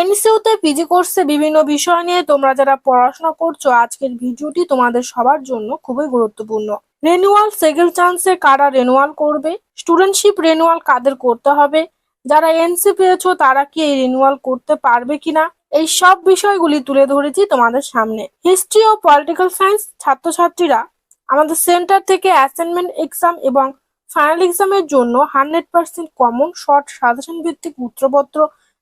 এনসিইউতে PG কোর্সে বিভিন্ন বিষয় নিয়ে তোমরা যারা পড়াশোনা করছো, আজকের ভিডিওটি তোমাদের সবার জন্য খুবই গুরুত্বপূর্ণ। রেনুয়াল সেকেন্ড চান্সে কারা রেনুয়াল করবে, স্টুডেন্টশিপ রেনুয়াল কাদের করতে হবে, যারা এনসি পেয়েছো তারা কি এই রেনুয়াল করতে পারবে কিনা, এই সব বিষয়গুলি তুলে ধরেছি তোমাদের সামনে। হিস্ট্রি ও পলিটিক্যাল সায়েন্স ছাত্রছাত্রীরা আমাদের সেন্টার থেকে অ্যাসাইনমেন্ট এক্সাম এবং ফাইনাল এক্সামের জন্য 100% কমন শর্ট সাজেশন ভিত্তিক উত্তরপত্র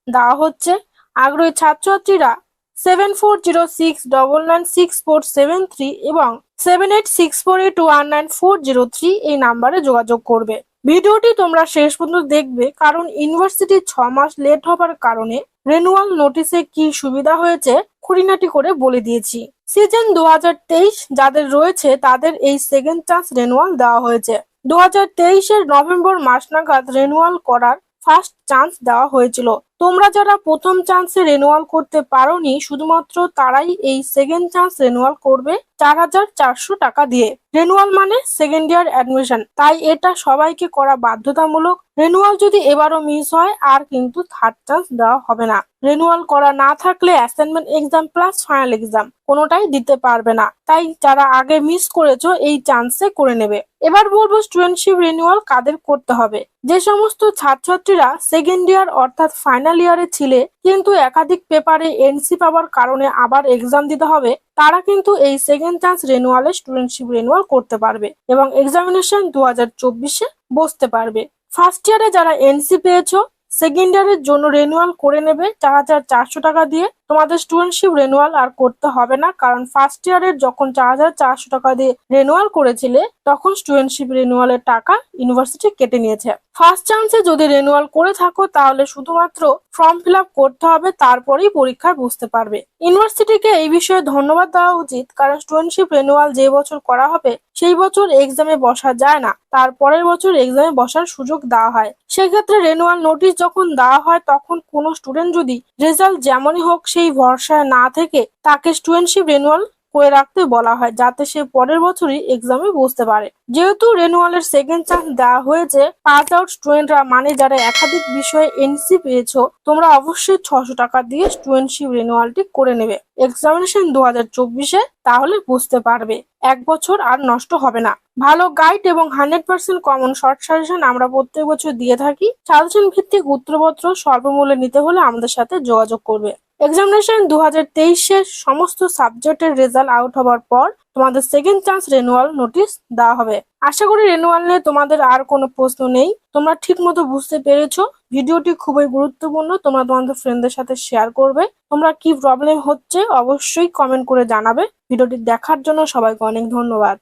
দেওয়া হচ্ছে। আগ্রহী ছাত্রছাত্রীরা 7406996473 এবং 7864819403 এই নাম্বারে যোগাযোগ করবে। ভিডিওটি তোমরা শেষ পর্যন্ত দেখবে, কারণ ইউনিভার্সিটি 6 মাস লেট হবার কারণে রেনুয়াল নোটিশে কি সুবিধা হয়েছে খুঁটিনাটি করে বলে দিয়েছি। সিজন 2023 যাদের রয়েছে তাদের এই সেকেন্ড চান্স রেনুয়াল দেওয়া হয়েছে। 2023-এর নভেম্বর মাস নাগাদ রেনুয়াল করার ফার্স্ট চান্স দেওয়া হয়েছিল। তোমরা যারা প্রথম চান্সে রেনুয়াল করতে পারোনি, শুধুমাত্র তারাই এই সেকেন্ড চান্স রেনুয়াল করবে 4400 টাকা দিয়ে। রেনুয়াল মানে সেকেন্ড ইয়ার অ্যাডমিশন, তাই এটা সবাইকে করা বাধ্যতামূলক। রেনুয়াল যদি এবারও মিস হয় আর কিন্তু থার্ড চান্স দেওয়া হবে না। রেনুয়াল করা না থাকলে assignment exam plus final exam কোনোটাই দিতে পারবে না, তাই যারা আগে মিস করেছো এই চান্সে করে নেবে। এবার বলবো স্টুডেন্টশিপ রেনুয়াল কাদের করতে হবে। যে সমস্ত ছাত্রছাত্রীরা সেকেন্ড ইয়ার অর্থাৎ ফাইনাল ইয়ারে ছিলে কিন্তু একাধিক পেপারে এনসি পাওয়ার কারণে আবার এক্সাম দিতে হবে, তারা কিন্তু এই সেকেন্ড চান্স রেনুয়ালে স্টুডেন্টশিপ রেনুয়াল করতে পারবে এবং এক্সামিনেশন 2024-এ বসতে পারবে। ফার্স্ট ইয়ারে যারা এনসি পেয়েছো সেকেন্ড ইয়ারের জন্য রেনুয়াল করে নেবে 4400 টাকা দিয়ে। তোমাদের স্টুডেন্টশিপ রেনুয়াল আর করতে হবে না, কারণ ফার্স্ট ইয়ারের যখন 4400 টাকা দিয়ে রেনুয়াল করেছিলে তখন স্টুডেন্টশিপ রেনুয়ালের টাকা ইউনিভার্সিটি কেটে নিয়েছে। ফার্স্ট চান্সে যদি রেনুয়াল করে থাকো তাহলে শুধুমাত্র ফর্ম ফিল আপ করতে হবে, তারপরেই পরীক্ষায় বসতে পারবে। ইউনিভার্সিটিকে এই বিষয়ে ধন্যবাদ দেওয়া উচিত, কারণ স্টুডেন্টশিপ রেনুয়াল যে বছর করা হবে সেই বছর এক্সামে বসা যায় না, তার পরের বছর এক্সামে বসার সুযোগ দেওয়া হয়। সেক্ষেত্রে রেনুয়াল নোটিশ যখন দেওয়া হয় তখন কোনো স্টুডেন্ট যদি রেজাল্ট যেমনই হোক সেই ভরসায় না থেকে তাকে স্টুডেন্টশিপ রেনুয়াল করে রাখতে বলা হয়, যাতে সে পরের বছরই এক্সামে বসতে পারে। যেহেতু রেনুয়ালের সেকেন্ড চান্স দেওয়া হয়েছে পাস আউট স্টুডেন্টরা মানে যারা একাধিক বিষয়ে এনসি পেয়েছো, তোমরা অবশ্যই 600 টাকা দিয়ে স্টুডেন্টশিপ রেনুয়ালটি করে নেবে এক্সামিনেশন 2024-এ, তাহলে বুঝতে পারবে 1 বছর আর নষ্ট হবে না। ভালো গাইড এবং 100% কমন শর্ট সাজেশন আমরা প্রত্যেক বছর দিয়ে থাকি। সাজেশন ভিত্তিক উত্তরপত্র স্বল্পমূল্যে নিতে হলে আমাদের সাথে যোগাযোগ করবে। এক্সামিনেশন 2023-এর সমস্ত সাবজেক্টের রেজাল্ট আউট হবার পর তোমাদের সেকেন্ড চান্স রেনুয়াল নোটিশ দেওয়া হবে। আশা করি রেনুয়াল নিয়ে তোমাদের আর কোনো প্রশ্ন নেই, তোমরা ঠিক মতো বুঝতে পেরেছো। ভিডিওটি খুবই গুরুত্বপূর্ণ, তোমরা তোমাদের ফ্রেন্ডদের সাথে শেয়ার করবে। তোমরা কি প্রবলেম হচ্ছে অবশ্যই কমেন্ট করে জানাবে। ভিডিওটি দেখার জন্য সবাইকে অনেক ধন্যবাদ।